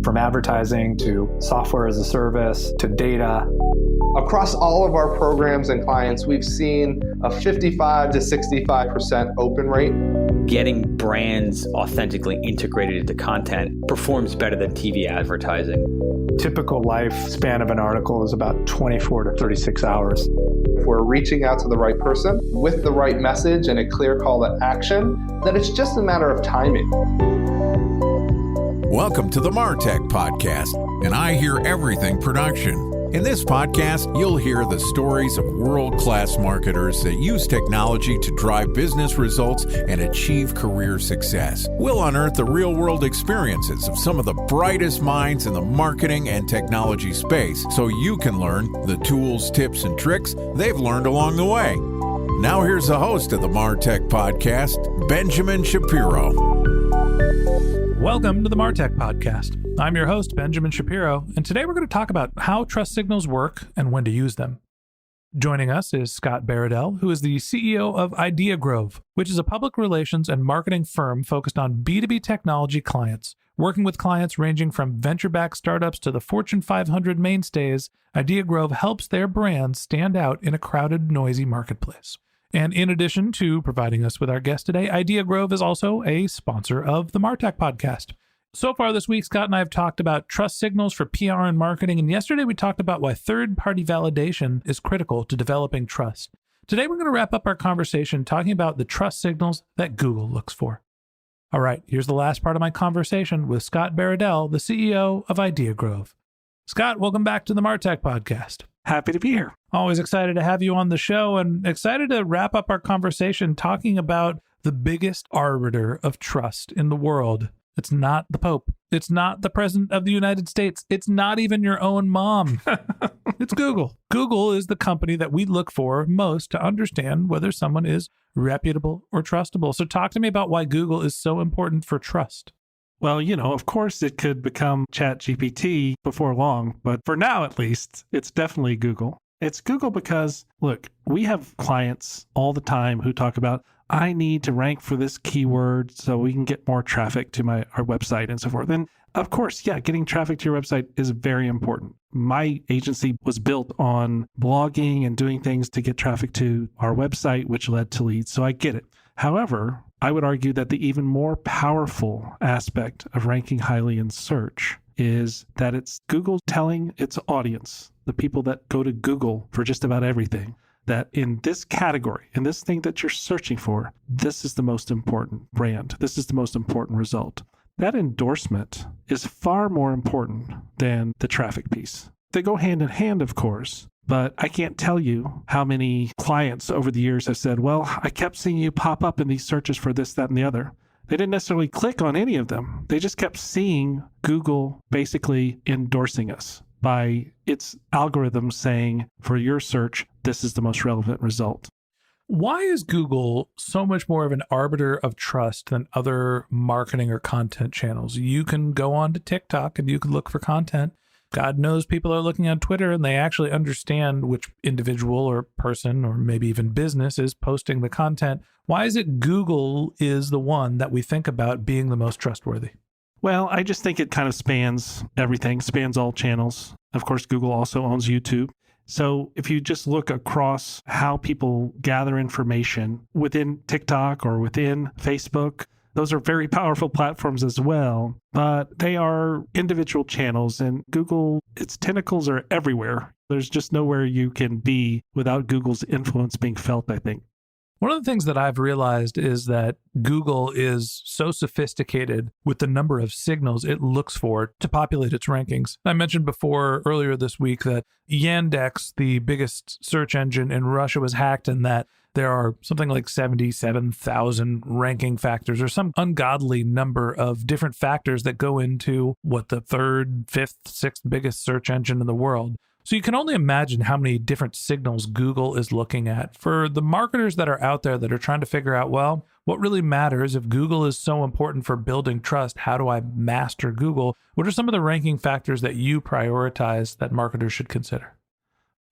From advertising to software as a service to data. Across all of our programs and clients, we've seen a 55 to 65% open rate. Getting brands authentically integrated into content performs better than TV advertising. Typical lifespan of an article is about 24 to 36 hours. If we're reaching out to the right person with the right message and a clear call to action, then it's just a matter of timing. Welcome to the MarTech Podcast, and I Hear Everything production. In this podcast, you'll hear the stories of world-class marketers that use technology to drive business results and achieve career success. We'll unearth the real-world experiences of some of the brightest minds in the marketing and technology space so you can learn the tools, tips, and tricks they've learned along the way. Now here's the host of the MarTech Podcast, Benjamin Shapiro. Welcome to the MarTech Podcast. I'm your host, Benjamin Shapiro, and today we're going to talk about how trust signals work and when to use them. Joining us is Scott Baradell, who is the CEO of Idea Grove, which is a public relations and marketing firm focused on B2B technology clients. Working with clients ranging from venture-backed startups to the Fortune 500 mainstays, Idea Grove helps their brands stand out in a crowded, noisy marketplace. And in addition to providing us with our guest today, Idea Grove is also a sponsor of the MarTech Podcast. So far this week, Scott and I have talked about trust signals for PR and marketing, and yesterday we talked about why third-party validation is critical to developing trust. Today we're going to wrap up our conversation talking about the trust signals that Google looks for. All right, here's the last part of my conversation with Scott Baradell, the CEO of Idea Grove. Scott, welcome back to the MarTech Podcast. Happy to be here. Always excited to have you on the show and excited to wrap up our conversation talking about the biggest arbiter of trust in the world. It's not the Pope. It's not the President of the United States. It's not even your own mom. It's Google. Google is the company that we look for most to understand whether someone is reputable or trustable. So talk to me about why Google is so important for trust. Well, of course it could become ChatGPT before long, but for now at least, it's definitely Google. It's Google because, look, we have clients all the time who talk about, I need to rank for this keyword so we can get more traffic to our website and so forth. And of course, yeah, getting traffic to your website is very important. My agency was built on blogging and doing things to get traffic to our website, which led to leads. So I get it. However, I would argue that the even more powerful aspect of ranking highly in search is that it's Google telling its audience, the people that go to Google for just about everything, that in this category, in this thing that you're searching for, this is the most important brand. This is the most important result. That endorsement is far more important than the traffic piece. They go hand in hand, of course, but I can't tell you how many clients over the years have said, well, I kept seeing you pop up in these searches for this, that, and the other. They didn't necessarily click on any of them. They just kept seeing Google basically endorsing us by its algorithm saying, for your search, this is the most relevant result. Why is Google so much more of an arbiter of trust than other marketing or content channels? You can go on to TikTok and you can look for content. God knows people are looking on Twitter and they actually understand which individual or person or maybe even business is posting the content. Why is it Google is the one that we think about being the most trustworthy? Well, I just think it kind of spans everything, spans all channels. Of course, Google also owns YouTube. So if you just look across how people gather information within TikTok or within Facebook, those are very powerful platforms as well, but they are individual channels, and Google, its tentacles are everywhere. There's just nowhere you can be without Google's influence being felt, I think. One of the things that I've realized is that Google is so sophisticated with the number of signals it looks for to populate its rankings. I mentioned earlier this week that Yandex, the biggest search engine in Russia, was hacked and that there are something like 77,000 ranking factors or some ungodly number of different factors that go into what the third, fifth, sixth biggest search engine in the world. So you can only imagine how many different signals Google is looking at. For the marketers that are out there that are trying to figure out, well, what really matters if Google is so important for building trust? How do I master Google? What are some of the ranking factors that you prioritize that marketers should consider?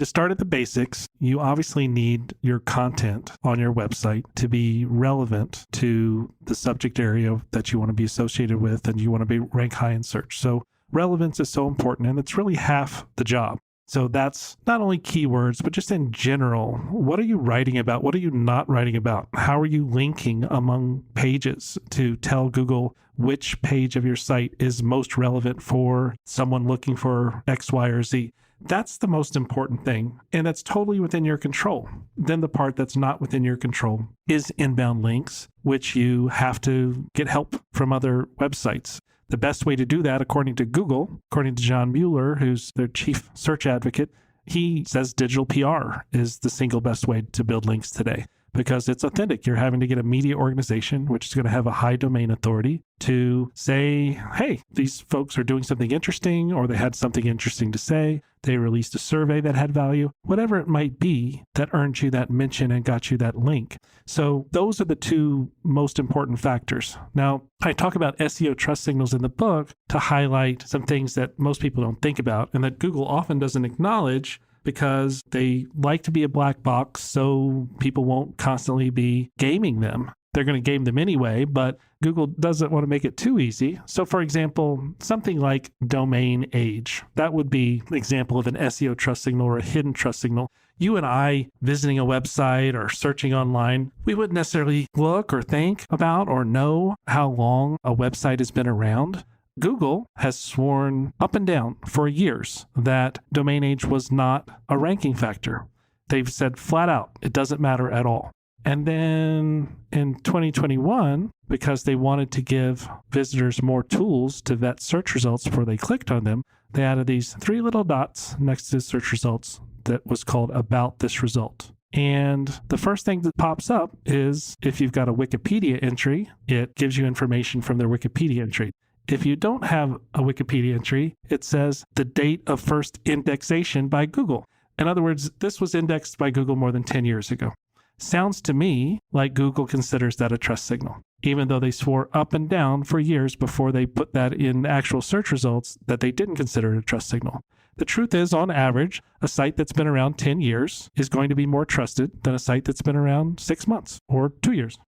To start at the basics, you obviously need your content on your website to be relevant to the subject area that you want to be associated with and you want to be rank high in search. So relevance is so important, and it's really half the job. So that's not only keywords, but just in general. What are you writing about? What are you not writing about? How are you linking among pages to tell Google which page of your site is most relevant for someone looking for X, Y, or Z? That's the most important thing, and that's totally within your control. Then the part that's not within your control is inbound links, which you have to get help from other websites. The best way to do that, according to Google, according to John Mueller, who's their chief search advocate, he says digital PR is the single best way to build links today because it's authentic. You're having to get a media organization, which is going to have a high domain authority, to say, hey, these folks are doing something interesting, or they had something interesting to say. They released a survey that had value, whatever it might be that earned you that mention and got you that link. So those are the two most important factors. Now, I talk about SEO trust signals in the book to highlight some things that most people don't think about and that Google often doesn't acknowledge because they like to be a black box so people won't constantly be gaming them. They're going to game them anyway, but Google doesn't want to make it too easy. So for example, something like domain age, that would be an example of an SEO trust signal or a hidden trust signal. You and I visiting a website or searching online, we wouldn't necessarily look or think about or know how long a website has been around. Google has sworn up and down for years that domain age was not a ranking factor. They've said flat out, it doesn't matter at all. And then in 2021, because they wanted to give visitors more tools to vet search results before they clicked on them, they added these 3 little dots next to search results that was called about this result. And the first thing that pops up is if you've got a Wikipedia entry, it gives you information from their Wikipedia entry. If you don't have a Wikipedia entry, it says the date of first indexation by Google. In other words, this was indexed by Google more than 10 years ago. Sounds to me like Google considers that a trust signal, even though they swore up and down for years before they put that in actual search results that they didn't consider it a trust signal. The truth is, on average, a site that's been around 10 years is going to be more trusted than a site that's been around 6 months or 2 years.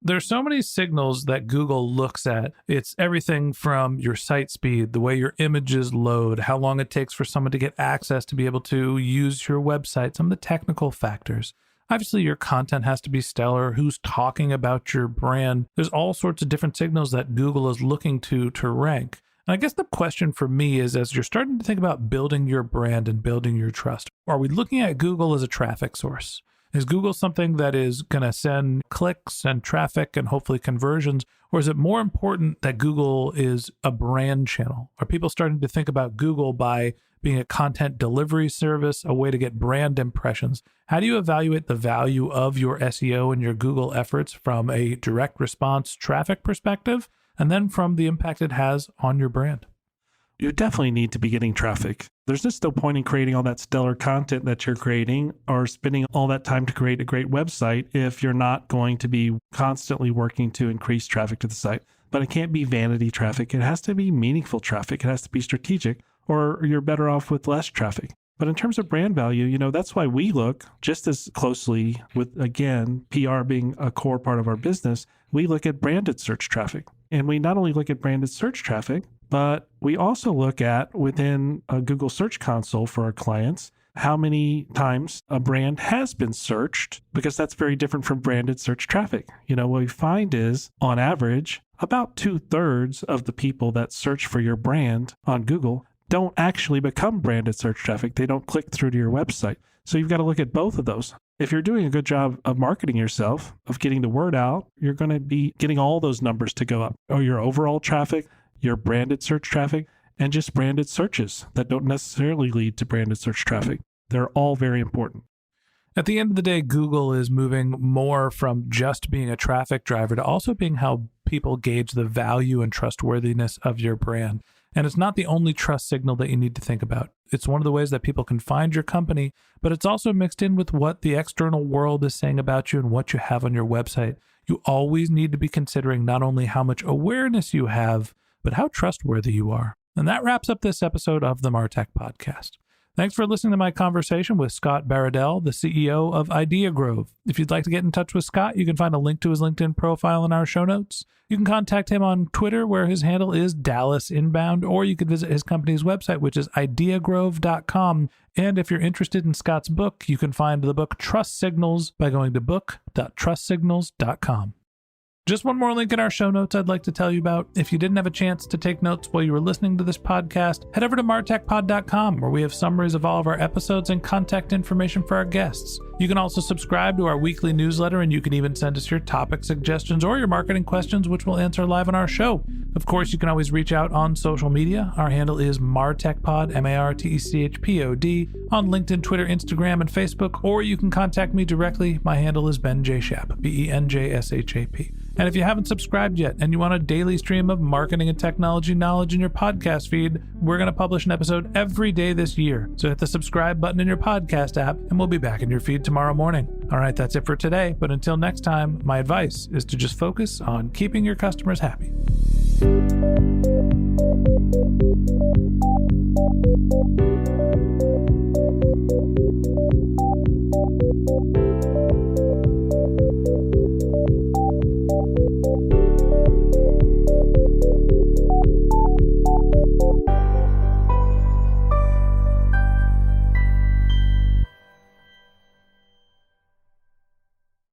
There's so many signals that Google looks at. It's everything from your site speed, the way your images load, how long it takes for someone to get access to be able to use your website, some of the technical factors. Obviously, your content has to be stellar, who's talking about your brand. There's all sorts of different signals that Google is looking to rank. And I guess the question for me is, as you're starting to think about building your brand and building your trust, are we looking at Google as a traffic source? Is Google something that is going to send clicks and traffic and hopefully conversions? Or is it more important that Google is a brand channel? Are people starting to think about Google by being a content delivery service, a way to get brand impressions? How do you evaluate the value of your SEO and your Google efforts from a direct response traffic perspective, and then from the impact it has on your brand? You definitely need to be getting traffic. There's just no point in creating all that stellar content that you're creating or spending all that time to create a great website if you're not going to be constantly working to increase traffic to the site. But it can't be vanity traffic. It has to be meaningful traffic. It has to be strategic, or you're better off with less traffic. But in terms of brand value, that's why we look just as closely with, again, PR being a core part of our business, we look at branded search traffic. And we not only look at branded search traffic, but we also look at within a Google Search Console for our clients, how many times a brand has been searched, because that's very different from branded search traffic. What we find is, on average, about 2/3 of the people that search for your brand on Google don't actually become branded search traffic. They don't click through to your website. So you've got to look at both of those. If you're doing a good job of marketing yourself, of getting the word out, you're going to be getting all those numbers to go up. Or your overall traffic, your branded search traffic, and just branded searches that don't necessarily lead to branded search traffic. They're all very important. At the end of the day, Google is moving more from just being a traffic driver to also being how people gauge the value and trustworthiness of your brand. And it's not the only trust signal that you need to think about. It's one of the ways that people can find your company, but it's also mixed in with what the external world is saying about you and what you have on your website. You always need to be considering not only how much awareness you have, but how trustworthy you are. And that wraps up this episode of the MarTech Podcast. Thanks for listening to my conversation with Scott Baradell, the CEO of Idea Grove. If you'd like to get in touch with Scott, you can find a link to his LinkedIn profile in our show notes. You can contact him on Twitter, where his handle is Dallas Inbound, or you could visit his company's website, which is ideagrove.com. And if you're interested in Scott's book, you can find the book Trust Signals by going to book.trustsignals.com. Just one more link in our show notes I'd like to tell you about. If you didn't have a chance to take notes while you were listening to this podcast, head over to martechpod.com, where we have summaries of all of our episodes and contact information for our guests. You can also subscribe to our weekly newsletter, and you can even send us your topic suggestions or your marketing questions, which we'll answer live on our show. Of course, you can always reach out on social media. Our handle is martechpod, MARTECHPOD, on LinkedIn, Twitter, Instagram, and Facebook, or you can contact me directly. My handle is Ben J. Shap, BenJShap. And if you haven't subscribed yet and you want a daily stream of marketing and technology knowledge in your podcast feed, we're going to publish an episode every day this year. So hit the subscribe button in your podcast app, and we'll be back in your feed tomorrow morning. All right, that's it for today. But until next time, my advice is to just focus on keeping your customers happy.